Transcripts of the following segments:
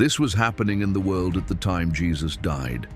This was happening in the world at the time Jesus died.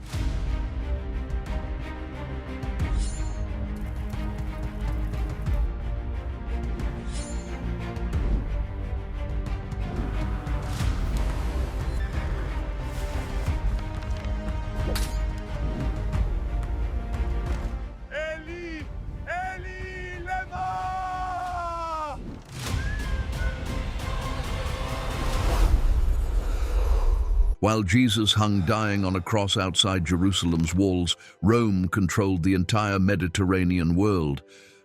While Jesus hung dying on a cross outside Jerusalem's walls, Rome controlled the entire Mediterranean world.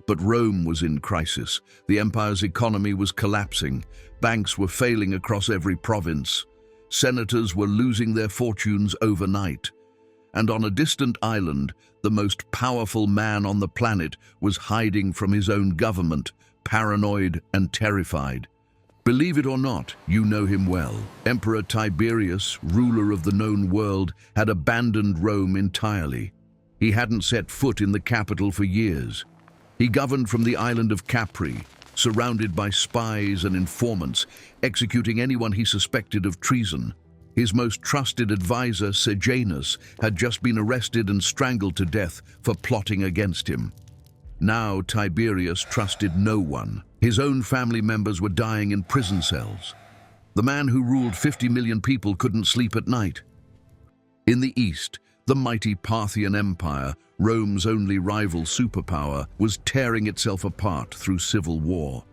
But Rome was in crisis. The empire's economy was collapsing. Banks were failing across every province. Senators were losing their fortunes overnight. And on a distant island, the most powerful man on the planet was hiding from his own government, paranoid and terrified. Believe it or not, you know him well. Emperor Tiberius, ruler of the known world, had abandoned Rome entirely. He hadn't set foot in the capital for years. He governed from the island of Capri, surrounded by spies and informants, executing anyone he suspected of treason. His most trusted advisor, Sejanus, had just been arrested and strangled to death for plotting against him. Now Tiberius trusted no one. His own family members were dying in prison cells. The man who ruled 50 million people couldn't sleep at night. In the east, the mighty Parthian Empire, Rome's only rival superpower, was tearing itself apart through civil war.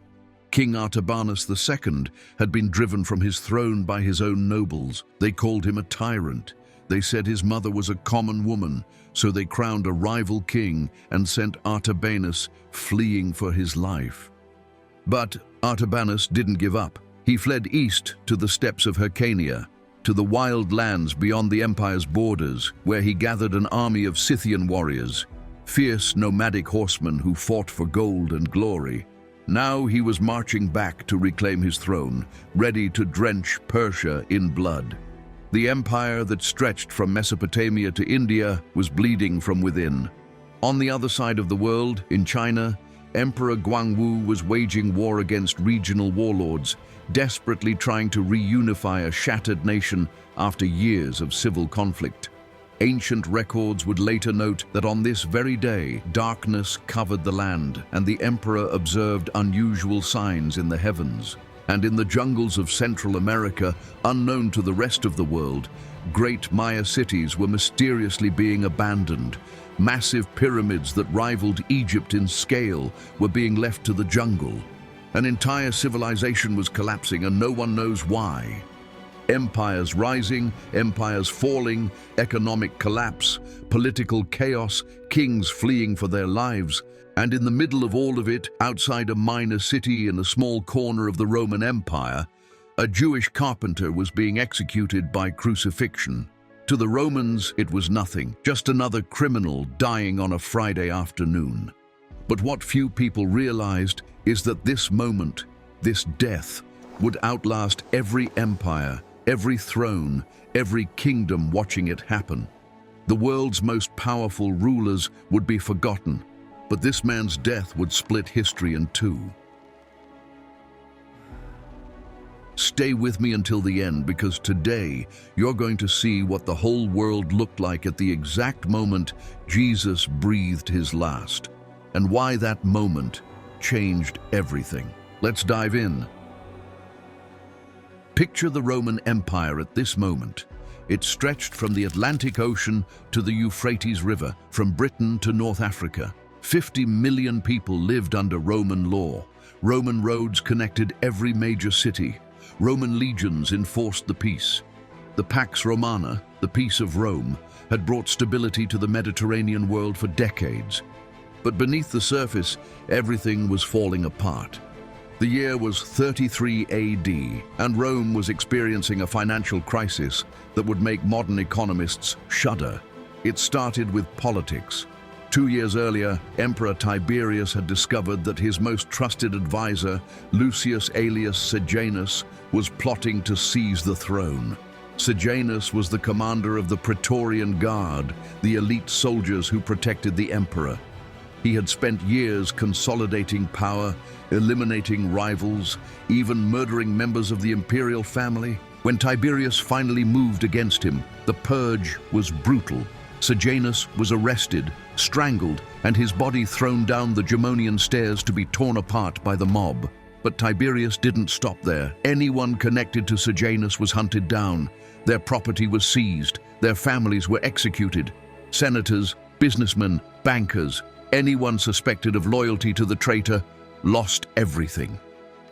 King Artabanus II had been driven from his throne by his own nobles. They called him a tyrant. They said his mother was a common woman, so they crowned a rival king and sent Artabanus fleeing for his life. But Artabanus didn't give up. He fled east to the steppes of Hyrcania, to the wild lands beyond the empire's borders, where he gathered an army of Scythian warriors, fierce nomadic horsemen who fought for gold and glory. Now he was marching back to reclaim his throne, ready to drench Persia in blood. The empire that stretched from Mesopotamia to India was bleeding from within. On the other side of the world, in China, Emperor Guangwu was waging war against regional warlords, desperately trying to reunify a shattered nation after years of civil conflict. Ancient records would later note that on this very day, darkness covered the land, and the emperor observed unusual signs in the heavens. And in the jungles of Central America, unknown to the rest of the world, great Maya cities were mysteriously being abandoned. Massive pyramids that rivaled Egypt in scale were being left to the jungle. An entire civilization was collapsing, and no one knows why. Empires rising, empires falling, economic collapse, political chaos, kings fleeing for their lives. And in the middle of all of it, outside a minor city in a small corner of the Roman Empire, a Jewish carpenter was being executed by crucifixion. To the Romans, it was nothing, just another criminal dying on a Friday afternoon. But what few people realized is that this moment, this death, would outlast every empire, every throne, every kingdom watching it happen. The world's most powerful rulers would be forgotten, but this man's death would split history in two. Stay with me until the end, because today you're going to see what the whole world looked like at the exact moment Jesus breathed his last, and why that moment changed everything. Let's dive in. Picture the Roman Empire at this moment. It stretched from the Atlantic Ocean to the Euphrates River, from Britain to North Africa. 50 million people lived under Roman law. Roman roads connected every major city. Roman legions enforced the peace. The Pax Romana, the peace of Rome, had brought stability to the Mediterranean world for decades. But beneath the surface, everything was falling apart. The year was 33 AD, and Rome was experiencing a financial crisis that would make modern economists shudder. It started with politics. 2 years earlier, Emperor Tiberius had discovered that his most trusted advisor, Lucius Aelius Sejanus, was plotting to seize the throne. Sejanus was the commander of the Praetorian Guard, the elite soldiers who protected the emperor. He had spent years consolidating power, eliminating rivals, even murdering members of the imperial family. When Tiberius finally moved against him, the purge was brutal. Sejanus was arrested, strangled, and his body thrown down the Gemonian stairs to be torn apart by the mob. But Tiberius didn't stop there. Anyone connected to Sejanus was hunted down. Their property was seized. Their families were executed. Senators, businessmen, bankers, anyone suspected of loyalty to the traitor lost everything.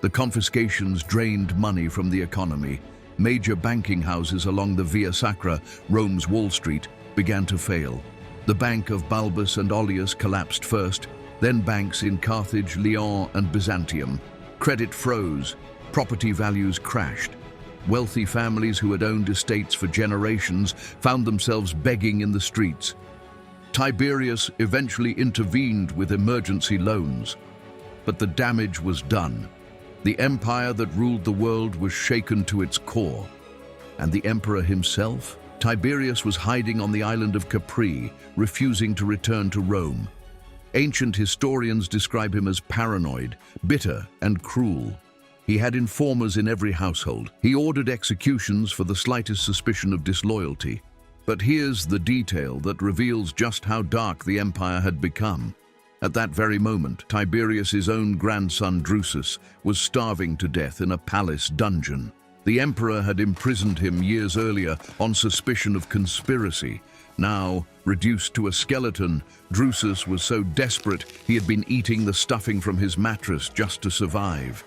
The confiscations drained money from the economy. Major banking houses along the Via Sacra, Rome's Wall Street, began to fail. The bank of Balbus and Ollius collapsed first, then banks in Carthage, Lyon and Byzantium. Credit froze, property values crashed. Wealthy families who had owned estates for generations found themselves begging in the streets. Tiberius eventually intervened with emergency loans, but the damage was done. The empire that ruled the world was shaken to its core. And the emperor himself? Tiberius was hiding on the island of Capri, refusing to return to Rome. Ancient historians describe him as paranoid, bitter, and cruel. He had informers in every household. He ordered executions for the slightest suspicion of disloyalty. But here's the detail that reveals just how dark the empire had become. At that very moment, Tiberius's own grandson Drusus was starving to death in a palace dungeon. The emperor had imprisoned him years earlier on suspicion of conspiracy. Now, reduced to a skeleton, Drusus was so desperate he had been eating the stuffing from his mattress just to survive.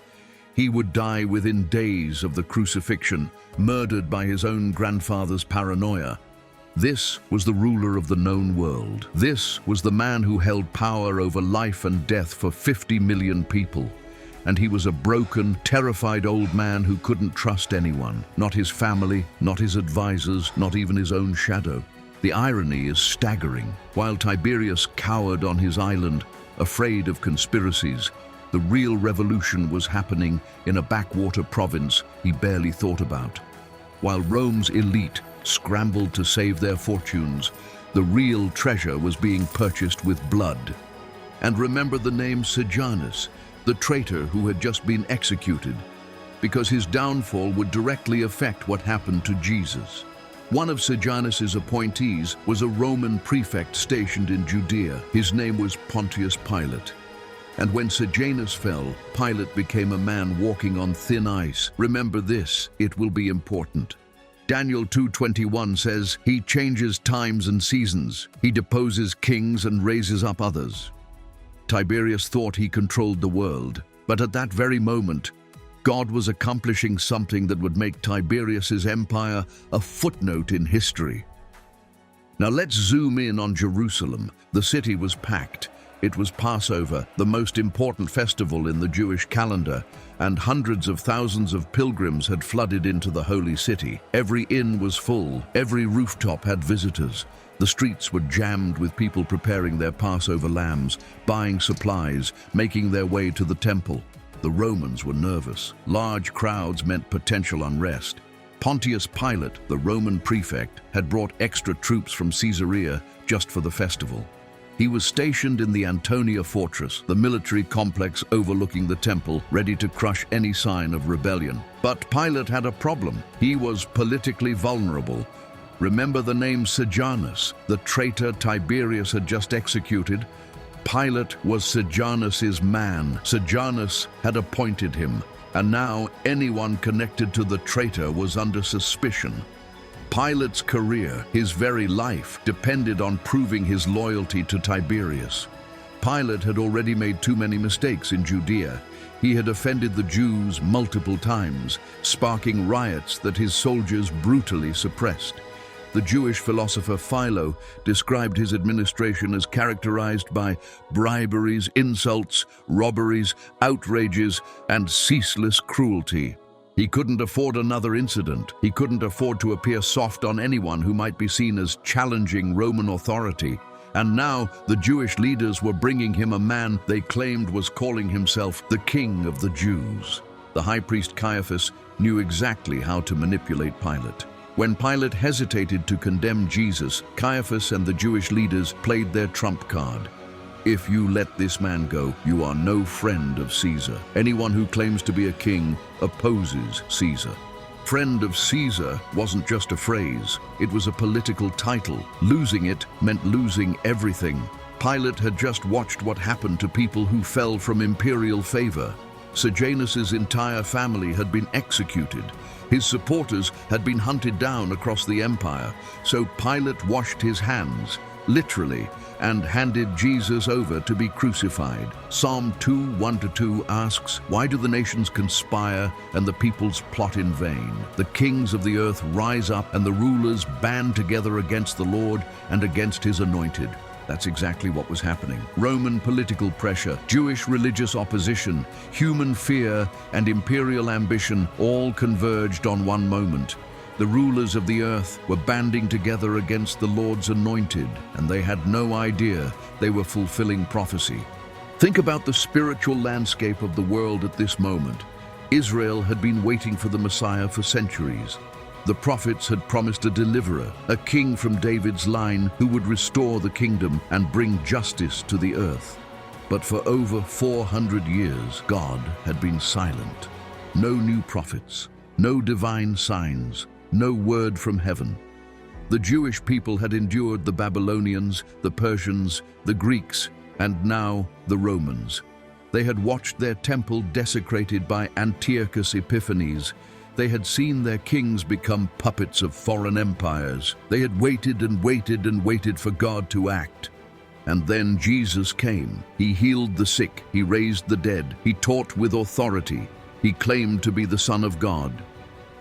He would die within days of the crucifixion, murdered by his own grandfather's paranoia. This was the ruler of the known world. This was the man who held power over life and death for 50 million people. And he was a broken, terrified old man who couldn't trust anyone. Not his family, not his advisors, not even his own shadow. The irony is staggering. While Tiberius cowered on his island, afraid of conspiracies, the real revolution was happening in a backwater province he barely thought about. While Rome's elite scrambled to save their fortunes, the real treasure was being purchased with blood. And remember the name Sejanus, the traitor who had just been executed, because his downfall would directly affect what happened to Jesus. One of Sejanus's appointees was a Roman prefect stationed in Judea. His name was Pontius Pilate. And when Sejanus fell, Pilate became a man walking on thin ice. Remember this, it will be important. Daniel 2:21 says, "He changes times and seasons. He deposes kings and raises up others." Tiberius thought he controlled the world, but at that very moment, God was accomplishing something that would make Tiberius's empire a footnote in history. Now let's zoom in on Jerusalem. The city was packed. It was Passover, the most important festival in the Jewish calendar, and hundreds of thousands of pilgrims had flooded into the holy city. Every inn was full, every rooftop had visitors. The streets were jammed with people preparing their Passover lambs, buying supplies, making their way to the temple. The Romans were nervous. Large crowds meant potential unrest. Pontius Pilate, the Roman prefect, had brought extra troops from Caesarea just for the festival. He was stationed in the Antonia fortress, the military complex overlooking the temple, ready to crush any sign of rebellion. But Pilate had a problem. He was politically vulnerable. Remember the name Sejanus, the traitor Tiberius had just executed? Pilate was Sejanus's man. Sejanus had appointed him, and now anyone connected to the traitor was under suspicion. Pilate's career, his very life, depended on proving his loyalty to Tiberius. Pilate had already made too many mistakes in Judea. He had offended the Jews multiple times, sparking riots that his soldiers brutally suppressed. The Jewish philosopher Philo described his administration as characterized by briberies, insults, robberies, outrages, and ceaseless cruelty. He couldn't afford another incident. He couldn't afford to appear soft on anyone who might be seen as challenging Roman authority. And now the Jewish leaders were bringing him a man they claimed was calling himself the King of the Jews. The high priest Caiaphas knew exactly how to manipulate Pilate. When Pilate hesitated to condemn Jesus, Caiaphas and the Jewish leaders played their trump card. If you let this man go, you are no friend of Caesar. Anyone who claims to be a king opposes Caesar. Friend of Caesar wasn't just a phrase, it was a political title. Losing it meant losing everything. Pilate had just watched what happened to people who fell from imperial favor. Sejanus's entire family had been executed. His supporters had been hunted down across the empire. So Pilate washed his hands, literally, and handed Jesus over to be crucified. Psalm 2:1-2 asks, "Why do the nations conspire and the peoples plot in vain? The kings of the earth rise up and the rulers band together against the Lord and against his anointed." That's exactly what was happening. Roman political pressure, Jewish religious opposition, human fear, and imperial ambition all converged on one moment. The rulers of the earth were banding together against the Lord's anointed, and they had no idea they were fulfilling prophecy. Think about the spiritual landscape of the world at this moment. Israel had been waiting for the Messiah for centuries. The prophets had promised a deliverer, a king from David's line who would restore the kingdom and bring justice to the earth. But for over 400 years, God had been silent. No new prophets, no divine signs, no word from heaven. The Jewish people had endured the Babylonians, the Persians, the Greeks, and now the Romans. They had watched their temple desecrated by Antiochus Epiphanes. They had seen their kings become puppets of foreign empires. They had waited and waited and waited for God to act. And then Jesus came. He healed the sick. He raised the dead. He taught with authority. He claimed to be the Son of God.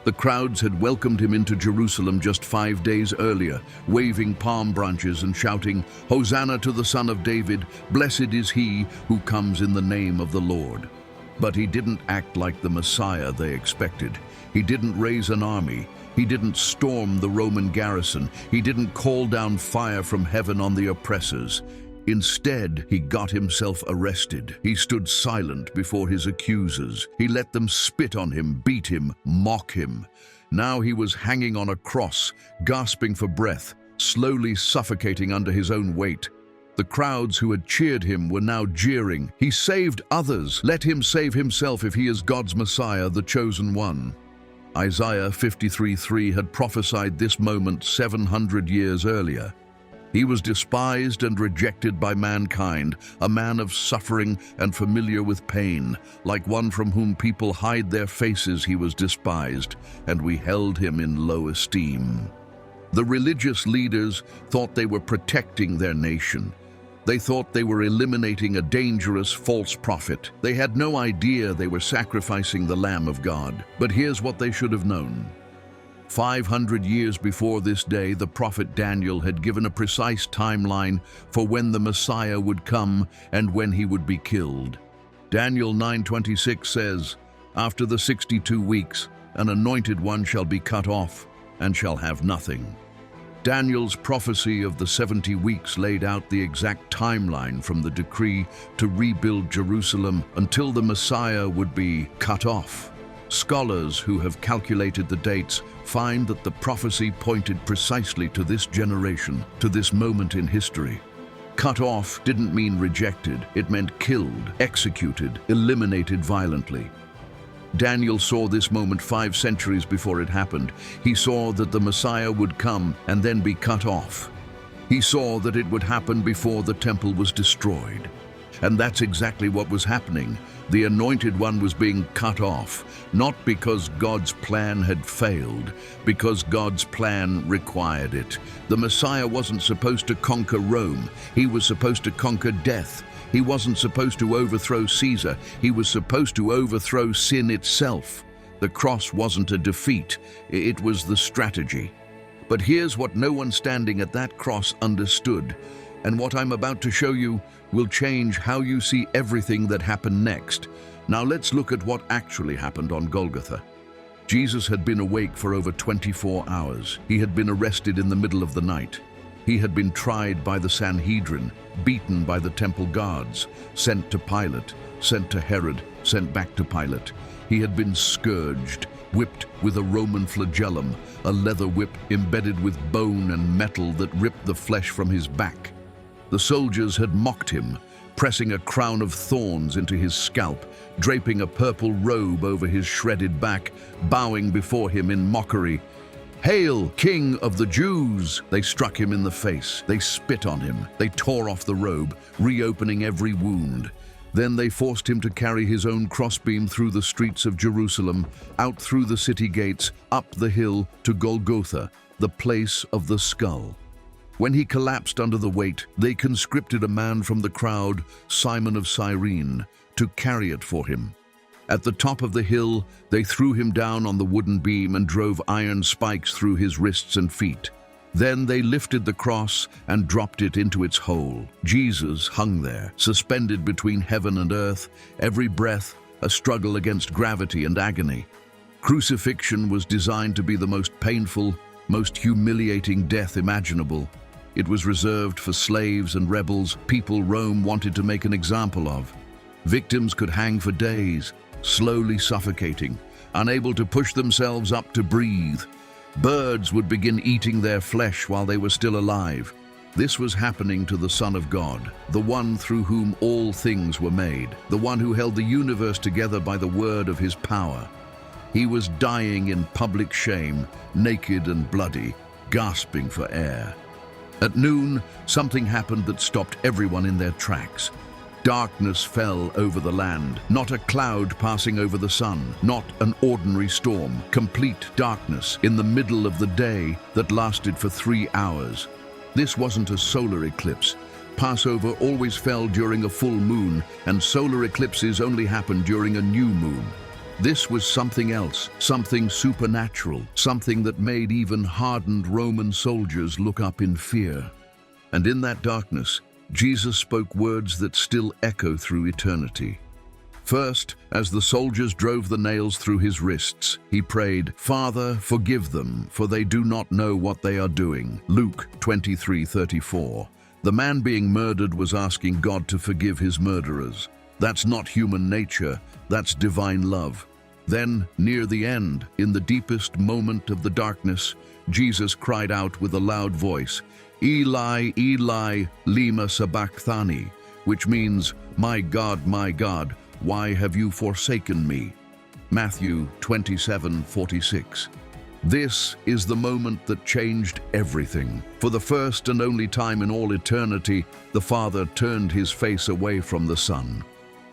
The crowds had welcomed him into Jerusalem just 5 days earlier, waving palm branches and shouting, "Hosanna to the Son of David! Blessed is he who comes in the name of the Lord." But he didn't act like the Messiah they expected. He didn't raise an army. He didn't storm the Roman garrison. He didn't call down fire from heaven on the oppressors. Instead, he got himself arrested. He stood silent before his accusers. He let them spit on him, beat him, mock him. Now he was hanging on a cross, gasping for breath, slowly suffocating under his own weight. The crowds who had cheered him were now jeering. He saved others. Let him save himself if he is God's Messiah, the chosen one. Isaiah 53:3 had prophesied this moment 700 years earlier. He was despised and rejected by mankind, a man of suffering and familiar with pain. Like one from whom people hide their faces, he was despised, and we held him in low esteem. The religious leaders thought they were protecting their nation. They thought they were eliminating a dangerous false prophet. They had no idea they were sacrificing the Lamb of God. But here's what they should have known. 500 years before this day, the prophet Daniel had given a precise timeline for when the Messiah would come and when he would be killed. Daniel 9:26 says, "After the 62 weeks, an anointed one shall be cut off and shall have nothing." Daniel's prophecy of the 70 weeks laid out the exact timeline from the decree to rebuild Jerusalem until the Messiah would be cut off. Scholars who have calculated the dates find that the prophecy pointed precisely to this generation, to this moment in history. Cut off didn't mean rejected, it meant killed, executed, eliminated violently. Daniel saw this moment 5 centuries before it happened. He saw that the Messiah would come and then be cut off. He saw that it would happen before the temple was destroyed. And that's exactly what was happening. The Anointed One was being cut off, not because God's plan had failed, because God's plan required it. The Messiah wasn't supposed to conquer Rome. He was supposed to conquer death. He wasn't supposed to overthrow Caesar. He was supposed to overthrow sin itself. The cross wasn't a defeat. It was the strategy. But here's what no one standing at that cross understood. And what I'm about to show you will change how you see everything that happened next. Now let's look at what actually happened on Golgotha. Jesus had been awake for over 24 hours. He had been arrested in the middle of the night. He had been tried by the Sanhedrin, beaten by the temple guards, sent to Pilate, sent to Herod, sent back to Pilate. He had been scourged, whipped with a Roman flagellum, a leather whip embedded with bone and metal that ripped the flesh from his back. The soldiers had mocked him, pressing a crown of thorns into his scalp, draping a purple robe over his shredded back, bowing before him in mockery. "Hail, King of the Jews!" They struck him in the face. They spit on him. They tore off the robe, reopening every wound. Then they forced him to carry his own crossbeam through the streets of Jerusalem, out through the city gates, up the hill to Golgotha, the place of the skull. When he collapsed under the weight, they conscripted a man from the crowd, Simon of Cyrene, to carry it for him. At the top of the hill, they threw him down on the wooden beam and drove iron spikes through his wrists and feet. Then they lifted the cross and dropped it into its hole. Jesus hung there, suspended between heaven and earth, every breath a struggle against gravity and agony. Crucifixion was designed to be the most painful, most humiliating death imaginable. It was reserved for slaves and rebels, people Rome wanted to make an example of. Victims could hang for days, slowly suffocating, unable to push themselves up to breathe. Birds would begin eating their flesh while they were still alive. This was happening to the Son of God, the one through whom all things were made, the one who held the universe together by the word of his power. He was dying in public shame, naked and bloody, gasping for air. At noon, something happened that stopped everyone in their tracks. Darkness fell over the land, not a cloud passing over the sun, not an ordinary storm, complete darkness in the middle of the day that lasted for 3 hours. This wasn't a solar eclipse. Passover always fell during a full moon, and solar eclipses only happened during a new moon. This was something else, something supernatural, something that made even hardened Roman soldiers look up in fear. And in that darkness, Jesus spoke words that still echo through eternity. First, as the soldiers drove the nails through his wrists, he prayed, "Father, forgive them, for they do not know what they are doing." Luke 23:34. The man being murdered was asking God to forgive his murderers. That's not human nature, that's divine love. Then, near the end, in the deepest moment of the darkness, Jesus cried out with a loud voice, "Eli, Eli, lema sabachthani," which means, my God, why have you forsaken me?" Matthew 27:46. This is the moment that changed everything. For the first and only time in all eternity, the Father turned his face away from the Son.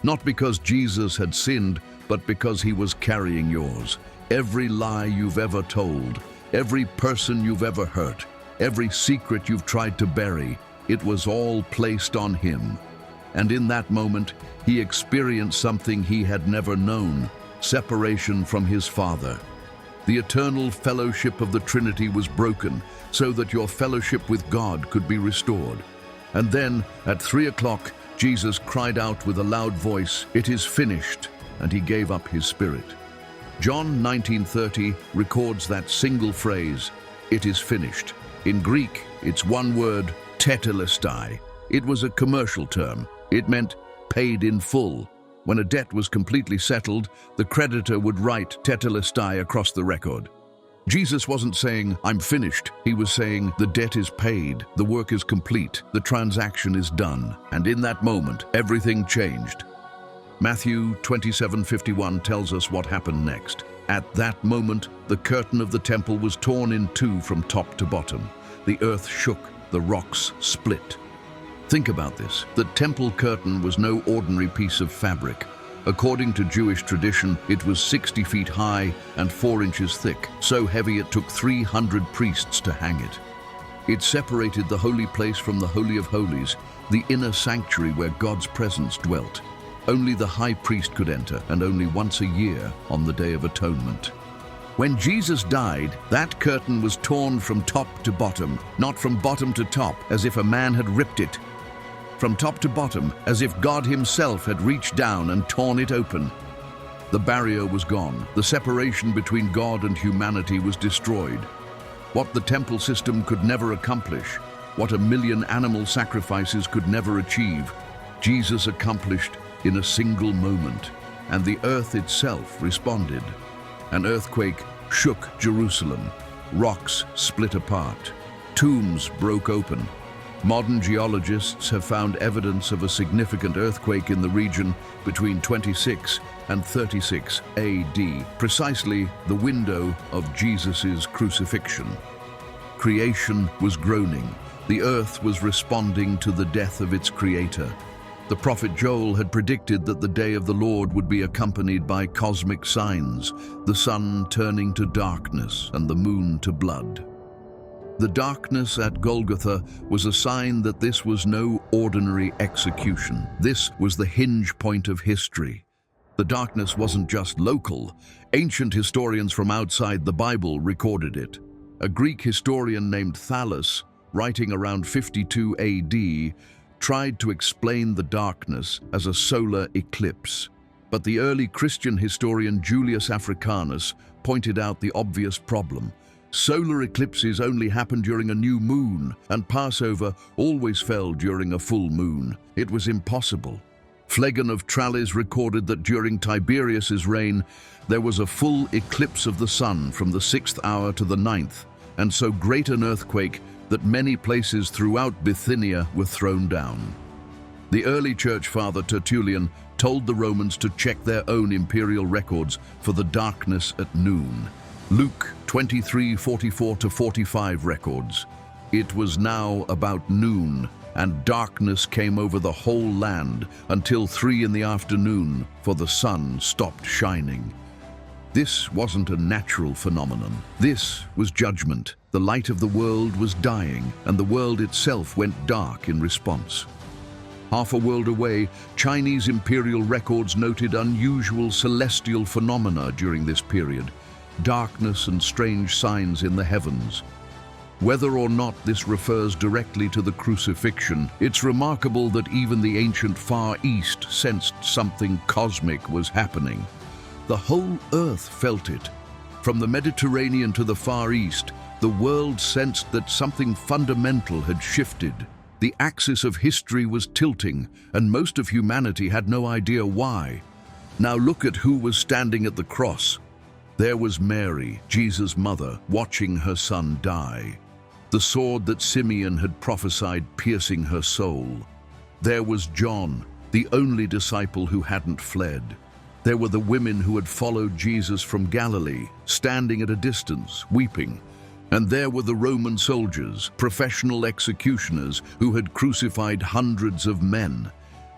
Not because Jesus had sinned, but because he was carrying yours. Every lie you've ever told, every person you've ever hurt, every secret you've tried to bury, it was all placed on him. And in that moment, he experienced something he had never known, separation from his Father. The eternal fellowship of the Trinity was broken, so that your fellowship with God could be restored. And then, at 3 o'clock, Jesus cried out with a loud voice, "It is finished," and he gave up his spirit. John 19:30 records that single phrase, "It is finished." In Greek, it's one word, tetelestai. It was a commercial term. It meant paid in full. When a debt was completely settled, the creditor would write tetelestai across the record. Jesus wasn't saying, "I'm finished." He was saying, "The debt is paid, the work is complete, the transaction is done." And in that moment, everything changed. Matthew 27:51 tells us what happened next. At that moment, the curtain of the temple was torn in two from top to bottom. The earth shook, the rocks split. Think about this. The temple curtain was no ordinary piece of fabric. According to Jewish tradition, it was 60 feet high and 4 inches thick, so heavy it took 300 priests to hang it. It separated the holy place from the Holy of Holies, the inner sanctuary where God's presence dwelt. Only the high priest could enter, and only once a year on the Day of Atonement. When Jesus died, that curtain was torn from top to bottom, not from bottom to top, as if a man had ripped it. From top to bottom, as if God himself had reached down and torn it open. The barrier was gone. The separation between God and humanity was destroyed. What the temple system could never accomplish, what 1,000,000 animal sacrifices could never achieve, Jesus accomplished in a single moment, and the earth itself responded. An earthquake shook Jerusalem. Rocks split apart. Tombs broke open. Modern geologists have found evidence of a significant earthquake in the region between 26 and 36 AD, precisely the window of Jesus' crucifixion. Creation was groaning. The earth was responding to the death of its creator. The prophet Joel had predicted that the day of the Lord would be accompanied by cosmic signs, the sun turning to darkness and the moon to blood. The darkness at Golgotha was a sign that this was no ordinary execution. This was the hinge point of history. The darkness wasn't just local. Ancient historians from outside the Bible recorded it. A Greek historian named Thallus, writing around 52 AD, tried to explain the darkness as a solar eclipse. But the early Christian historian Julius Africanus pointed out the obvious problem. Solar eclipses only happened during a new moon, and Passover always fell during a full moon. It was impossible. Phlegon of Tralles recorded that during Tiberius's reign, there was a full eclipse of the sun from the 6th hour to the 9th, and so great an earthquake that many places throughout Bithynia were thrown down. The early church father Tertullian told the Romans to check their own imperial records for the darkness at noon. Luke 23:44-45 records. It was now about noon, and darkness came over the whole land until 3 in the afternoon, for the sun stopped shining. This wasn't a natural phenomenon. This was judgment. The light of the world was dying, and the world itself went dark in response. Half a world away, Chinese imperial records noted unusual celestial phenomena during this period. Darkness and strange signs in the heavens. Whether or not this refers directly to the crucifixion, it's remarkable that even the ancient Far East sensed something cosmic was happening. The whole earth felt it. From the Mediterranean to the Far East, the world sensed that something fundamental had shifted. The axis of history was tilting, and most of humanity had no idea why. Now look at who was standing at the cross. There was Mary, Jesus' mother, watching her son die. The sword that Simeon had prophesied piercing her soul. There was John, the only disciple who hadn't fled. There were the women who had followed Jesus from Galilee, standing at a distance, weeping. And there were the Roman soldiers, professional executioners, who had crucified hundreds of men.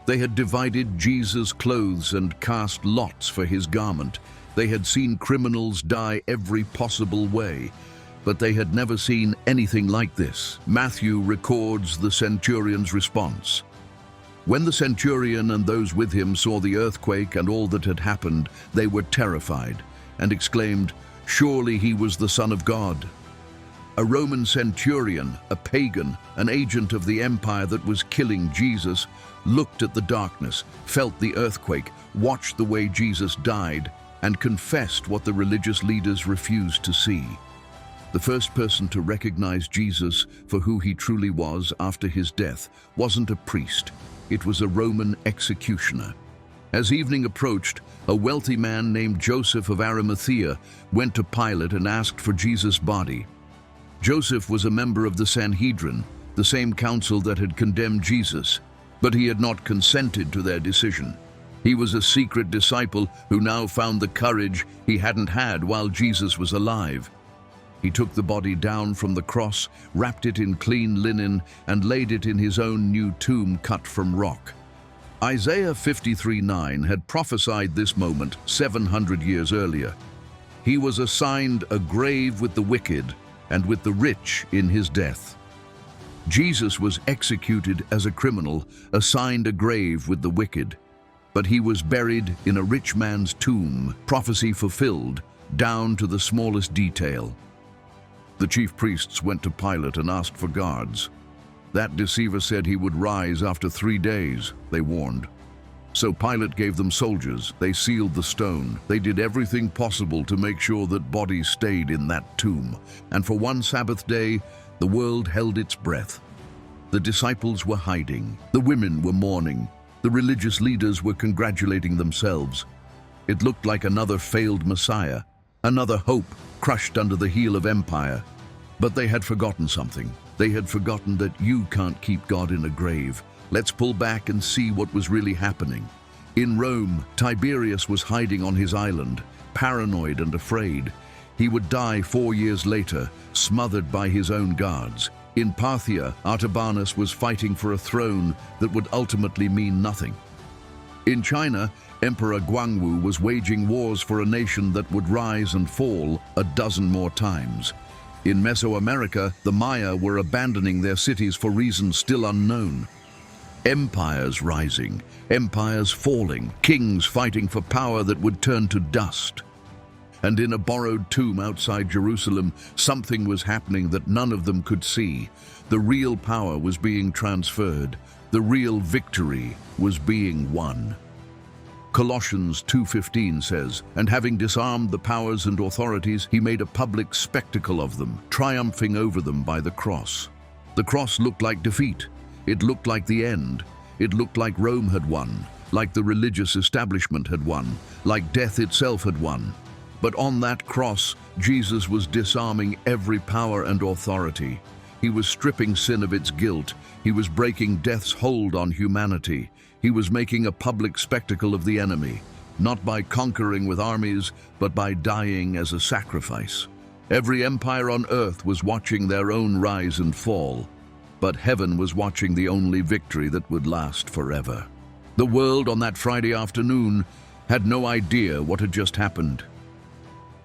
They had divided Jesus' clothes and cast lots for his garment. They had seen criminals die every possible way, but they had never seen anything like this. Matthew records the centurion's response. When the centurion and those with him saw the earthquake and all that had happened, they were terrified and exclaimed, "Surely he was the Son of God." A Roman centurion, a pagan, an agent of the empire that was killing Jesus, looked at the darkness, felt the earthquake, watched the way Jesus died, and confessed what the religious leaders refused to see. The first person to recognize Jesus for who he truly was after his death wasn't a priest. It was a Roman executioner. As evening approached, a wealthy man named Joseph of Arimathea went to Pilate and asked for Jesus' body. Joseph was a member of the Sanhedrin, the same council that had condemned Jesus, but he had not consented to their decision. He was a secret disciple who now found the courage he hadn't had while Jesus was alive. He took the body down from the cross, wrapped it in clean linen, and laid it in his own new tomb cut from rock. Isaiah 53:9 had prophesied this moment 700 years earlier. He was assigned a grave with the wicked and with the rich in his death. Jesus was executed as a criminal, assigned a grave with the wicked. But he was buried in a rich man's tomb, prophecy fulfilled, down to the smallest detail. The chief priests went to Pilate and asked for guards. That deceiver said he would rise after 3 days, they warned. So Pilate gave them soldiers. They sealed the stone. They did everything possible to make sure that bodies stayed in that tomb. And for one Sabbath day, the world held its breath. The disciples were hiding. The women were mourning. The religious leaders were congratulating themselves. It looked like another failed Messiah, another hope crushed under the heel of empire. But they had forgotten something. They had forgotten that you can't keep God in a grave. Let's pull back and see what was really happening. In Rome, Tiberius was hiding on his island, paranoid and afraid. He would die 4 years later, smothered by his own guards. In Parthia, Artabanus was fighting for a throne that would ultimately mean nothing. In China, Emperor Guangwu was waging wars for a nation that would rise and fall a dozen more times. In Mesoamerica, the Maya were abandoning their cities for reasons still unknown. Empires rising, empires falling, kings fighting for power that would turn to dust. And in a borrowed tomb outside Jerusalem, something was happening that none of them could see. The real power was being transferred. The real victory was being won. Colossians 2:15 says, "And having disarmed the powers and authorities, he made a public spectacle of them, triumphing over them by the cross." The cross looked like defeat. It looked like the end. It looked like Rome had won, like the religious establishment had won, like death itself had won. But on that cross, Jesus was disarming every power and authority. He was stripping sin of its guilt. He was breaking death's hold on humanity. He was making a public spectacle of the enemy, not by conquering with armies, but by dying as a sacrifice. Every empire on earth was watching their own rise and fall, but heaven was watching the only victory that would last forever. The world on that Friday afternoon had no idea what had just happened.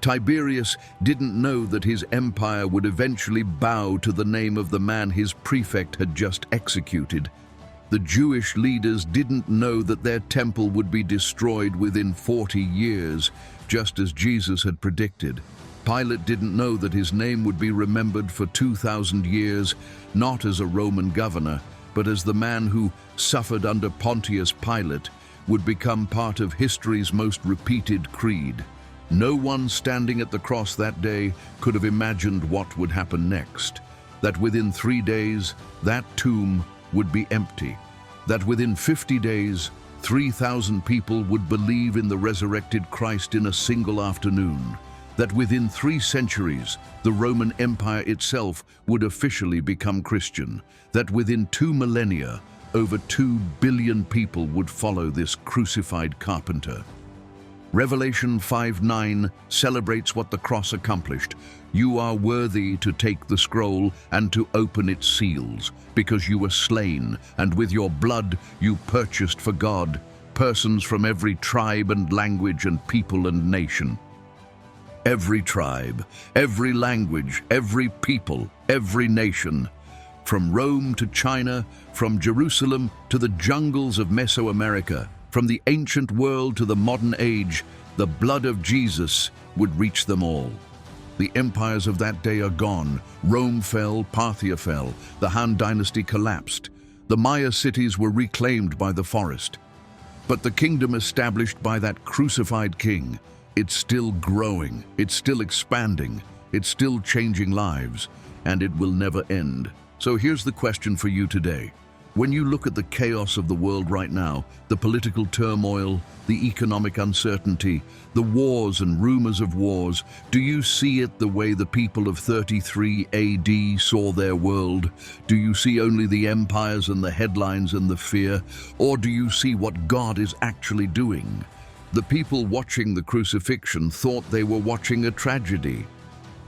Tiberius didn't know that his empire would eventually bow to the name of the man his prefect had just executed. The Jewish leaders didn't know that their temple would be destroyed within 40 years, just as Jesus had predicted. Pilate didn't know that his name would be remembered for 2,000 years, not as a Roman governor, but as the man who suffered under Pontius Pilate would become part of history's most repeated creed. No one standing at the cross that day could have imagined what would happen next. That within 3 days, that tomb would be empty. That within 50 days, 3,000 people would believe in the resurrected Christ in a single afternoon. That within 3 centuries, the Roman Empire itself would officially become Christian. That within 2 millennia, over 2 billion people would follow this crucified carpenter. Revelation 5:9 celebrates what the cross accomplished. You are worthy to take the scroll and to open its seals, because you were slain, and with your blood you purchased for God persons from every tribe and language and people and nation. Every tribe, every language, every people, every nation. From Rome to China, from Jerusalem to the jungles of Mesoamerica, from the ancient world to the modern age, the blood of Jesus would reach them all. The empires of that day are gone. Rome fell, Parthia fell, the Han dynasty collapsed. The Maya cities were reclaimed by the forest. But the kingdom established by that crucified king, it's still growing, it's still expanding, it's still changing lives, and it will never end. So here's the question for you today. When you look at the chaos of the world right now, the political turmoil, the economic uncertainty, the wars and rumors of wars, do you see it the way the people of 33 AD saw their world? Do you see only the empires and the headlines and the fear? Or do you see what God is actually doing? The people watching the crucifixion thought they were watching a tragedy.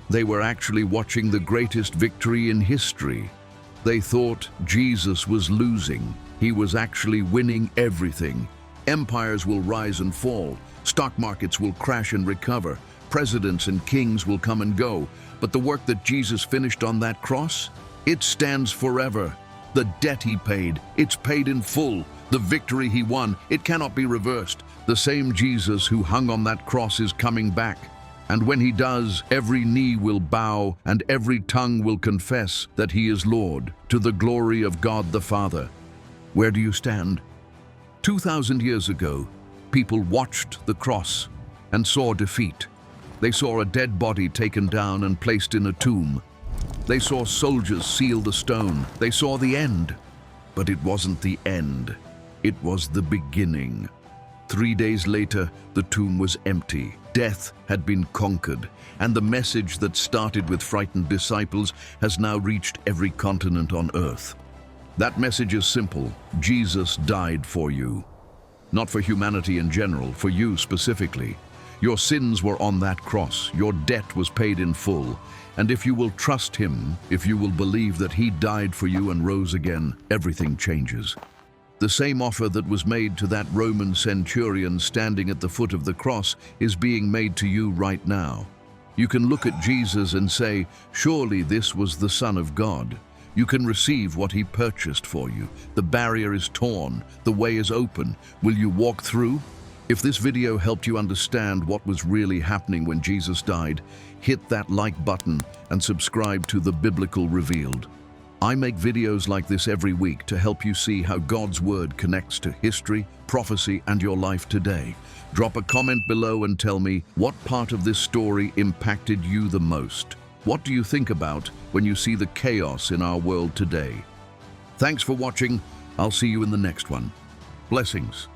They were actually watching the greatest victory in history. They thought Jesus was losing. He was actually winning everything. Empires will rise and fall. Stock markets will crash and recover. Presidents and kings will come and go. But the work that Jesus finished on that cross, it stands forever. The debt he paid, it's paid in full. The victory he won, it cannot be reversed. The same Jesus who hung on that cross is coming back. And when he does, every knee will bow and every tongue will confess that he is Lord, to the glory of God the Father. Where do you stand? 2,000 years ago, people watched the cross and saw defeat. They saw a dead body taken down and placed in a tomb. They saw soldiers seal the stone. They saw the end. But it wasn't the end. It was the beginning. 3 days later, the tomb was empty. Death had been conquered, and the message that started with frightened disciples has now reached every continent on earth. That message is simple: Jesus died for you. Not for humanity in general, for you specifically. Your sins were on that cross, your debt was paid in full, and if you will trust him, if you will believe that he died for you and rose again, everything changes. The same offer that was made to that Roman centurion standing at the foot of the cross is being made to you right now. You can look at Jesus and say, surely this was the Son of God. You can receive what he purchased for you. The barrier is torn, the way is open. Will you walk through? If this video helped you understand what was really happening when Jesus died, hit that like button and subscribe to The Biblical Revealed. I make videos like this every week to help you see how God's Word connects to history, prophecy, and your life today. Drop a comment below and tell me what part of this story impacted you the most. What do you think about when you see the chaos in our world today? Thanks for watching. I'll see you in the next one. Blessings.